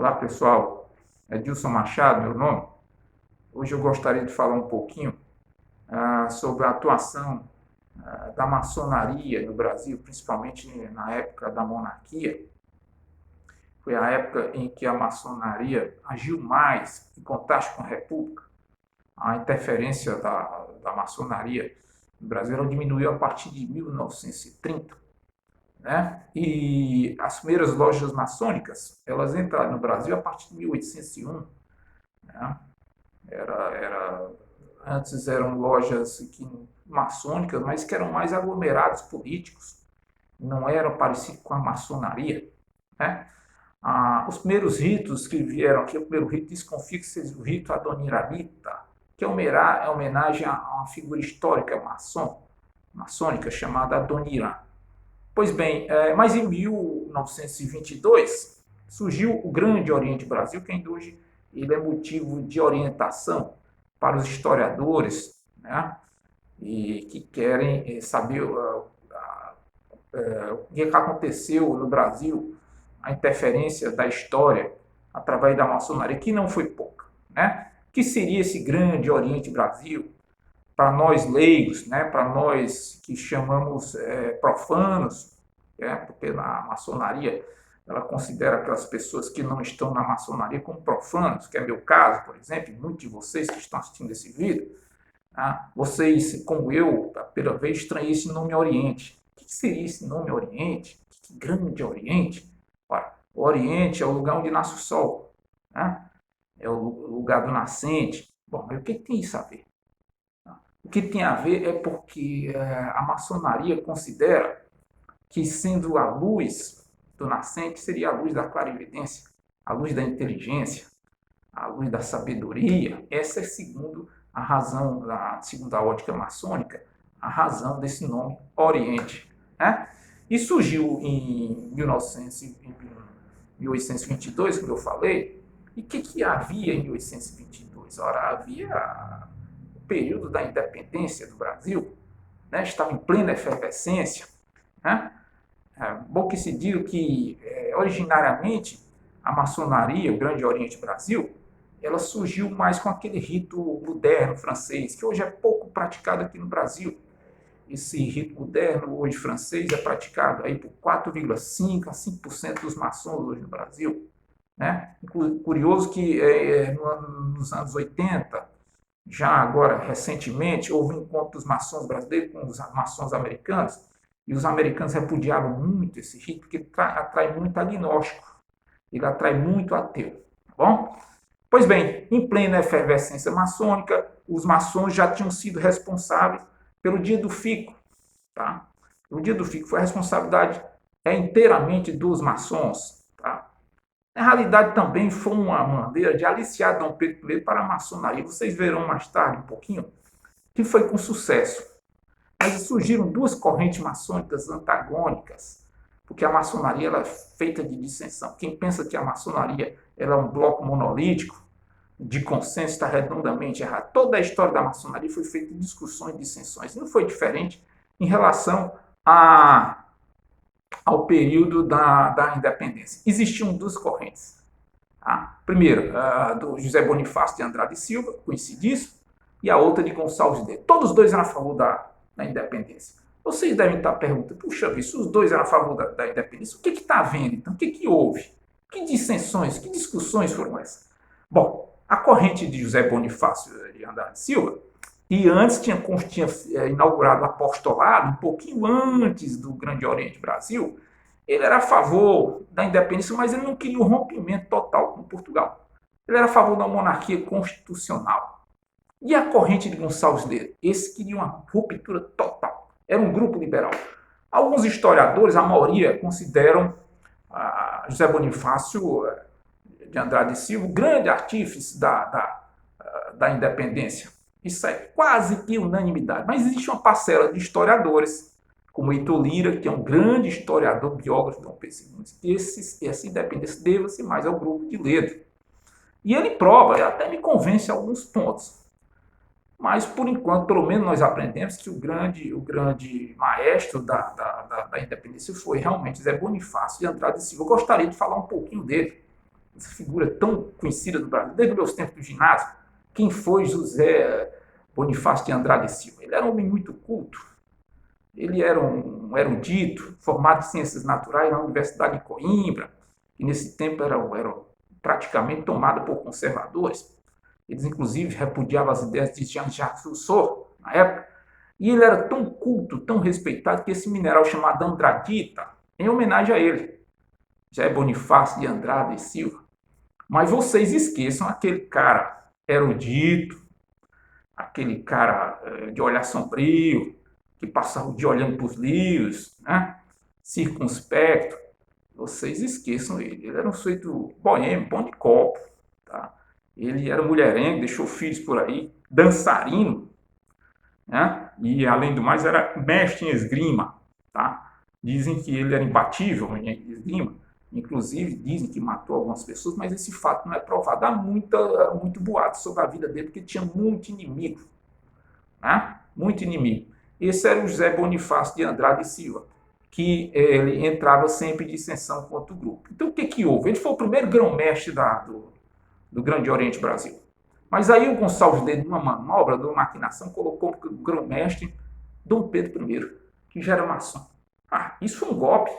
Olá pessoal, é Dilson Machado, meu nome. Hoje eu gostaria de falar um pouquinho sobre a atuação da maçonaria no Brasil, principalmente na época da monarquia. Foi a época em que a maçonaria agiu mais em contraste com a república. A interferência da maçonaria no Brasil ela diminuiu a partir de 1930. Né? E as primeiras lojas maçônicas elas entraram no Brasil a partir de 1801. Né? Antes eram lojas maçônicas, mas que eram mais aglomerados políticos, não eram parecidos com a maçonaria. Né? Os primeiros ritos que vieram aqui, o primeiro rito desconfia que seja o rito adoniramita, que é homenagem a uma figura histórica maçônica chamada Adoniram. Pois bem, mas em 1922 surgiu o Grande Oriente Brasil, que ainda hoje ele é motivo de orientação para os historiadores, né, e que querem saber o que aconteceu no Brasil, a interferência da história através da maçonaria, que não foi pouca. Né? O que seria esse Grande Oriente Brasil? Para nós leigos, né, para nós que chamamos profanos, porque na maçonaria ela considera aquelas pessoas que não estão na maçonaria como profanos, que é meu caso, por exemplo, e muitos de vocês que estão assistindo esse vídeo, tá? Vocês, como eu, pela vez estranhei esse nome Oriente. O que seria esse nome Oriente? Que Grande Oriente? Ora, o Oriente é o lugar onde nasce o Sol, né? É o lugar do nascente. Bom, mas o que tem isso a ver? O que tem a ver é porque a maçonaria considera que, sendo a luz do nascente, seria a luz da clarividência, a luz da inteligência, a luz da sabedoria. Essa é, segundo a razão, segundo a ótica maçônica, a razão desse nome Oriente. Né? E surgiu em 1822, como eu falei. E o que havia em 1822? Ora, havia período da independência do Brasil, né, estava em plena efervescência. Né? Bom que se diga que, originariamente, a maçonaria, o Grande Oriente Brasil, ela surgiu mais com aquele rito moderno francês, que hoje é pouco praticado aqui no Brasil. Esse rito moderno, hoje francês, é praticado aí por 4,5% a 5% dos maçons hoje no Brasil. Né? Curioso que nos anos 80, já agora, recentemente, houve um encontro dos maçons brasileiros com os maçons americanos, e os americanos repudiaram muito esse rito, porque ele atrai muito agnóstico, ele atrai muito ateu. Tá bom? Pois bem, em plena efervescência maçônica, os maçons já tinham sido responsáveis pelo Dia do Fico. Tá? O Dia do Fico foi a responsabilidade inteiramente dos maçons. Tá? Na realidade, também foi uma maneira de aliciar Dom Pedro I para a maçonaria. Vocês verão mais tarde um pouquinho que foi com sucesso. Mas surgiram duas correntes maçônicas antagônicas, porque a maçonaria ela é feita de dissensão. Quem pensa que a maçonaria ela é um bloco monolítico, de consenso, está redondamente errado. Toda a história da maçonaria foi feita de discussões e dissensões. Não foi diferente em relação ao período da independência. Existiam duas correntes. Primeiro, do José Bonifácio de Andrade e Silva, conhecidíssimo, e a outra de Gonçalves Dias. Todos os dois eram a favor da independência. Vocês devem estar perguntando, puxa vida, se os dois eram a favor da independência, o que está havendo então? O que houve? Que dissensões, que discussões foram essas? Bom, a corrente de José Bonifácio de Andrade e Silva, e antes tinha inaugurado o apostolado, um pouquinho antes do Grande Oriente Brasil, ele era a favor da independência, mas ele não queria um rompimento total com Portugal. Ele era a favor da monarquia constitucional. E a corrente de Gonçalves Dias? Esse queria uma ruptura total. Era um grupo liberal. Alguns historiadores, a maioria, consideram José Bonifácio de Andrade e Silva o grande artífice da independência. Isso é quase que unanimidade. Mas existe uma parcela de historiadores, como Heitor Lira, que é um grande historiador, biógrafo de Dom Pedro II, que essa independência deva-se mais ao grupo de Ledo. E ele prova, ele até me convence em alguns pontos. Mas, por enquanto, pelo menos nós aprendemos que o grande maestro da independência foi realmente José Bonifácio de Andrade e Silva. Eu gostaria de falar um pouquinho dele. essa figura tão conhecida do Brasil, desde os meus tempos do ginásio. Quem foi José Bonifácio de Andrade e Silva? Ele era um homem muito culto, ele era um erudito, formado em ciências naturais na Universidade de Coimbra, que nesse tempo era praticamente tomada por conservadores. Eles, inclusive, repudiavam as ideias de Jean-Jacques Rousseau, na época. E ele era tão culto, tão respeitado, que esse mineral chamado andradita, em homenagem a ele, já é Bonifácio de Andrade e Silva. Mas vocês esqueçam aquele cara erudito, aquele cara de olhar sombrio, que passava o dia olhando para os livros, né? Circunspecto. Vocês esqueçam ele. Ele era um sujeito boêmio, bom de copo. Tá? Ele era mulherengo, deixou filhos por aí, dançarino, né? E, além do mais, era mestre em esgrima. Tá? Dizem que ele era imbatível em esgrima. Inclusive, dizem que matou algumas pessoas, mas esse fato não é provado. Há muito boato sobre a vida dele, porque tinha muito inimigo. Né? Muito inimigo. Esse era o José Bonifácio de Andrade e Silva, que ele entrava sempre em dissensão contra o grupo. Então, o que houve? Ele foi o primeiro grão-mestre do Grande Oriente Brasil. Mas aí o Gonçalves dele, numa manobra, de uma maquinação, colocou o grão-mestre Dom Pedro I, que já era maçom. Isso foi um golpe.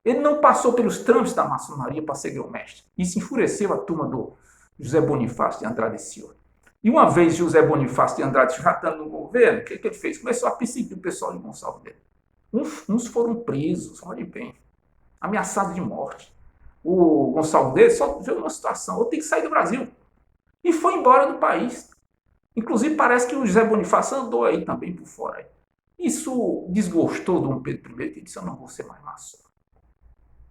Ele não passou pelos trâmites da maçonaria para ser grão-mestre. Isso enfureceu a turma do José Bonifácio de Andrade e Silva. E uma vez José Bonifácio de Andrade já estando no governo, o que ele fez? Começou a perseguir o pessoal de Gonçalves dele. Uns foram presos, olhem bem, ameaçados de morte. O Gonçalves dele só viu uma situação, eu tenho que sair do Brasil. E foi embora do país. Inclusive, parece que o José Bonifácio andou aí também por fora. Isso desgostou Dom Pedro I, que disse, eu não vou ser mais maçom.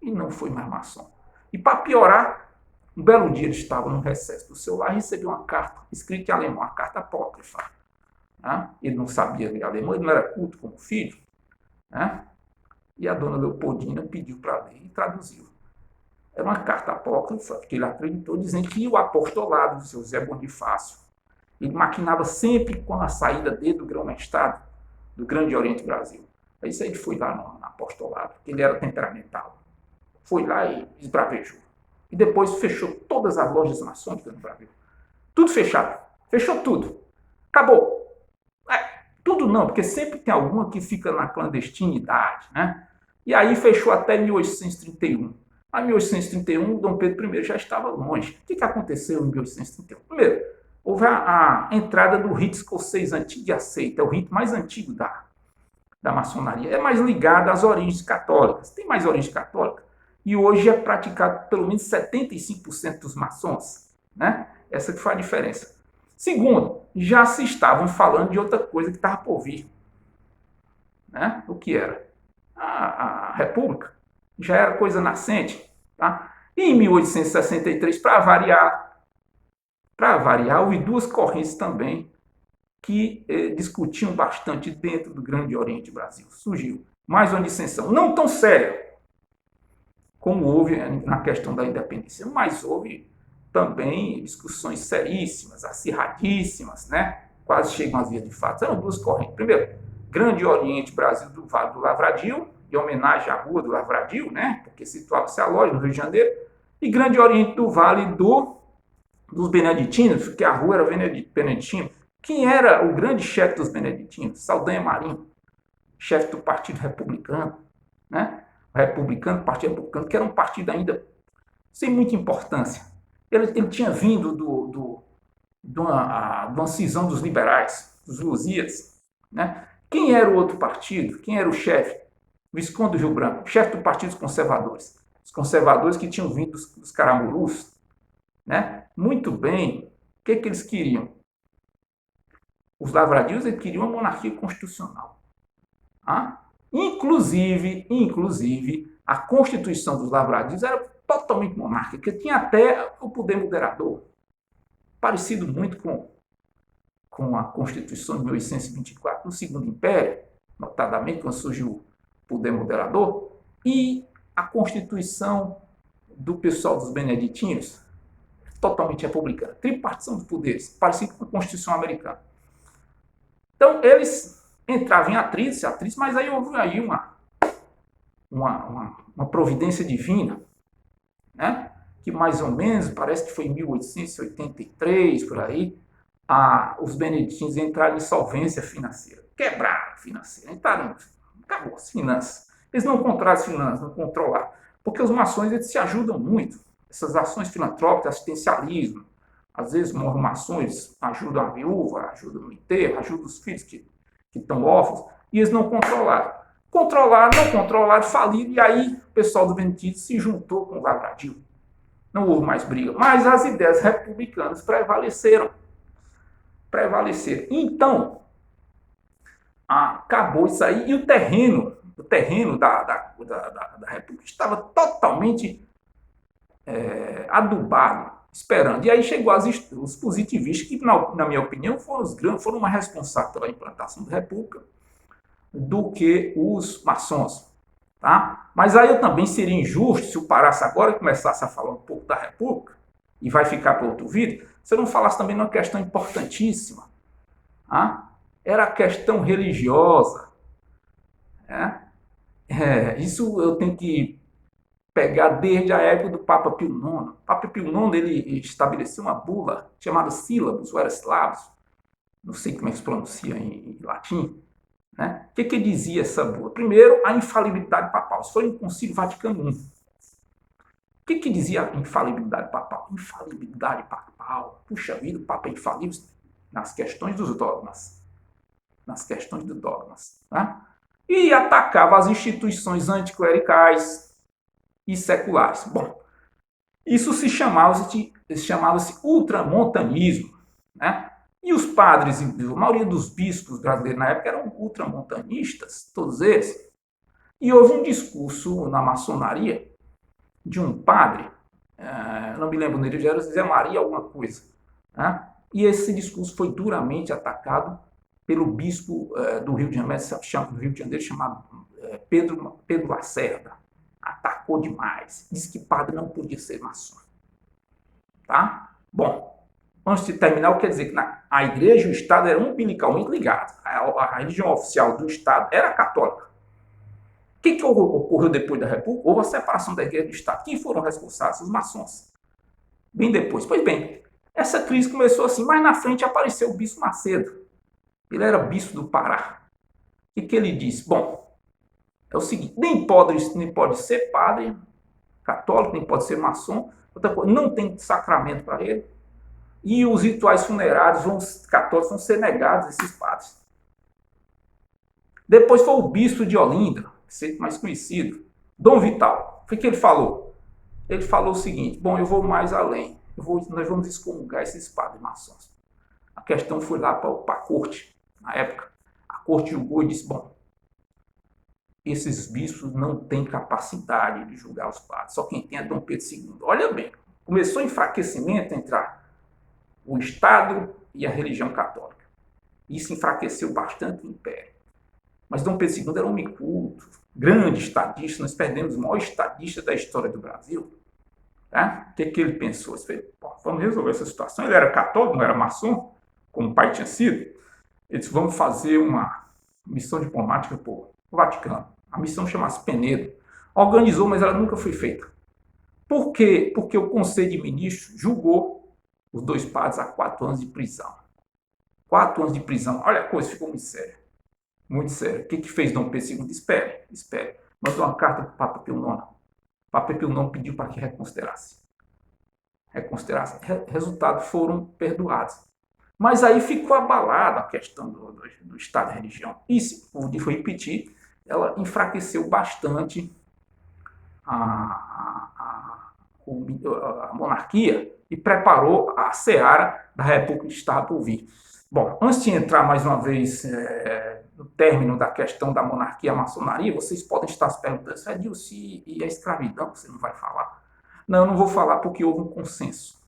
E não foi mais maçom. E para piorar, um belo dia ele estava no recesso do seu lar e recebeu uma carta, escrita em alemão, uma carta apócrifa. Né? Ele não sabia ler alemão, ele não era culto como filho. Né? E a dona Leopoldina pediu para ler e traduziu. Era uma carta apócrifa, que ele acreditou, dizendo que o apostolado do seu José Bonifácio, ele maquinava sempre com a saída dele do grão-mestrado do Grande Oriente Brasil. Aí isso aí ele foi lá no apostolado, porque ele era temperamental. Foi lá e esbravejou. E depois fechou todas as lojas maçônicas no Brasil. Tudo fechado. Fechou tudo. Acabou. Tudo não, porque sempre tem alguma que fica na clandestinidade, né? E aí fechou até 1831. Em 1831, Dom Pedro I já estava longe. O que aconteceu em 1831? Primeiro, houve a entrada do rito escocês antigo de aceita, é o rito mais antigo da maçonaria. É mais ligado às origens católicas. Tem mais origem católica. E hoje é praticado pelo menos 75% dos maçons. Né? Essa que foi a diferença. Segundo, já se estavam falando de outra coisa que estava por vir. Né? O que era? A República. Já era coisa nascente. Tá? E em 1863, para variar, houve duas correntes também que discutiam bastante dentro do Grande Oriente Brasil. Surgiu mais uma dissensão, não tão séria como houve na questão da independência, mas houve também discussões seríssimas, acirradíssimas, né? Quase chegam às vias de fato. Eram duas correntes. Primeiro, Grande Oriente Brasil do Vale do Lavradio, em homenagem à Rua do Lavradio, né? Porque situava-se a loja no Rio de Janeiro, e Grande Oriente do Vale dos Beneditinos, porque a rua era beneditina. Quem era o grande chefe dos beneditinos? Saldanha Marinho, chefe do Partido Republicano, né? Partido Republicano, que era um partido ainda sem muita importância. Ele tinha vindo de uma cisão dos liberais, dos Lusíadas. Né? Quem era o outro partido? Quem era o chefe? Visconde do Rio Branco, chefe do Partido dos Conservadores. Os conservadores que tinham vindo dos Caramurus. Né? Muito bem. O que eles queriam? Os lavradios queriam uma monarquia constitucional. Inclusive, a Constituição dos Lavradios era totalmente monárquica, tinha até o poder moderador, parecido muito com a Constituição de 1824 no Segundo Império, notadamente quando surgiu o poder moderador, e a Constituição do pessoal dos beneditinos, totalmente republicana, tripartição dos poderes, parecido com a Constituição americana. Então, eles entravam em atrito, mas aí houve uma providência divina, né? que mais ou menos, parece que foi em 1883, por aí, os beneditinos entraram em insolvência financeira, quebraram a financeira, entraram, acabou as finanças. Eles não controlaram as finanças, não controlaram, porque os maçons eles se ajudam muito. Essas ações filantrópicas, assistencialismo, às vezes maçons ajudam a viúva, ajudam no enterro, ajudam os filhos que estão órfãos, e eles não controlaram. Não controlaram, faliram, e aí o pessoal do Benedito se juntou com o Lavradio. Não houve mais briga, mas as ideias republicanas prevaleceram. Então, acabou isso aí, e o terreno da República estava totalmente adubado, esperando. E aí chegou os positivistas, que, na minha opinião, foram mais responsáveis pela implantação da República do que os maçons. Tá? Mas aí eu também seria injusto se eu parasse agora e começasse a falar um pouco da República, e vai ficar para outro vídeo, se eu não falasse também de uma questão importantíssima. Tá? Era a questão religiosa. Isso eu tenho que pegar desde a época do Papa Pio IX. O Papa Pio IX ele estabeleceu uma bula chamada Sílabus, ou era Slavos, não sei como é que se pronuncia em latim. Né? O que dizia essa bula? Primeiro, a infalibilidade papal. Isso foi no Concílio Vaticano I. O que dizia a infalibilidade papal? Infalibilidade papal. Puxa vida, o Papa é infalível nas questões dos dogmas. Né? E atacava as instituições anticlericais e seculares. Bom, isso se chamava-se ultramontanismo. Né? E os padres, a maioria dos bispos brasileiros na época eram ultramontanistas, todos eles. E houve um discurso na maçonaria de um padre, não me lembro dele, era José Maria alguma coisa. Né? E esse discurso foi duramente atacado pelo bispo do Rio de Janeiro, chamado Pedro Lacerda. Atacou demais. Disse que padre não podia ser maçom. Tá? Bom, antes de terminar, quer dizer que a igreja e o Estado eram umbilicalmente ligados. A religião oficial do Estado era católica. O que ocorreu depois da República? Houve a separação da igreja e do Estado. Quem foram responsáveis? Os maçons. Bem depois. Pois bem, essa crise começou assim, mas na frente apareceu o bispo Macedo. Ele era bispo do Pará. O que ele disse? Bom, é o seguinte, nem pode ser padre católico, nem pode ser maçom, outra coisa, não tem sacramento para ele, e os rituais funerários católicos vão ser negados a esses padres. Depois foi o bispo de Olinda, sempre mais conhecido, Dom Vital. O que ele falou? Ele falou o seguinte, bom, eu vou mais além, nós vamos excomungar esses padres maçons. A questão foi lá para a corte, na época. A corte julgou e disse, bom, esses bispos não têm capacidade de julgar os padres, só quem tem é Dom Pedro II. Olha bem, começou o enfraquecimento entre o Estado e a religião católica. Isso enfraqueceu bastante o Império. Mas Dom Pedro II era um homem culto, grande estadista, nós perdemos o maior estadista da história do Brasil. Tá? O que ele pensou? Ele fez, vamos resolver essa situação. Ele era católico, não era maçom, como o pai tinha sido. Ele disse, vamos fazer uma missão diplomática para o Vaticano. A missão chama-se Penedo. Organizou, mas ela nunca foi feita. Por quê? Porque o Conselho de Ministros julgou os dois padres a 4 anos de prisão. 4 anos de prisão. Olha, a coisa ficou muito séria. Muito séria. O que fez Dom Pedro II? Espere. Mandou uma carta para o Papa Pio IX. O Papa Pio IX pediu para que reconsiderasse. Resultado, foram perdoados. Mas aí ficou abalada a questão do Estado e religião. E, se vou repetir, ela enfraqueceu bastante a monarquia e preparou a seara da República de Estado por vir. Bom, antes de entrar mais uma vez no término da questão da monarquia e a maçonaria, vocês podem estar se perguntando, Edilson, e a escravidão, você não vai falar? Não, eu não vou falar porque houve um consenso.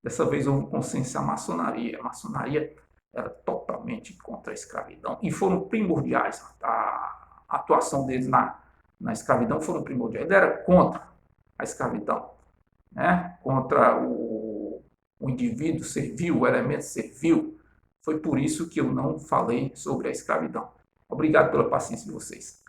Dessa vez houve um consenso à maçonaria. A maçonaria era totalmente contra a escravidão e foram primordiais. A atuação deles na escravidão foram primordiais. Ele era contra a escravidão, né? Contra o indivíduo servil, o elemento servil. Foi por isso que eu não falei sobre a escravidão. Obrigado pela paciência de vocês.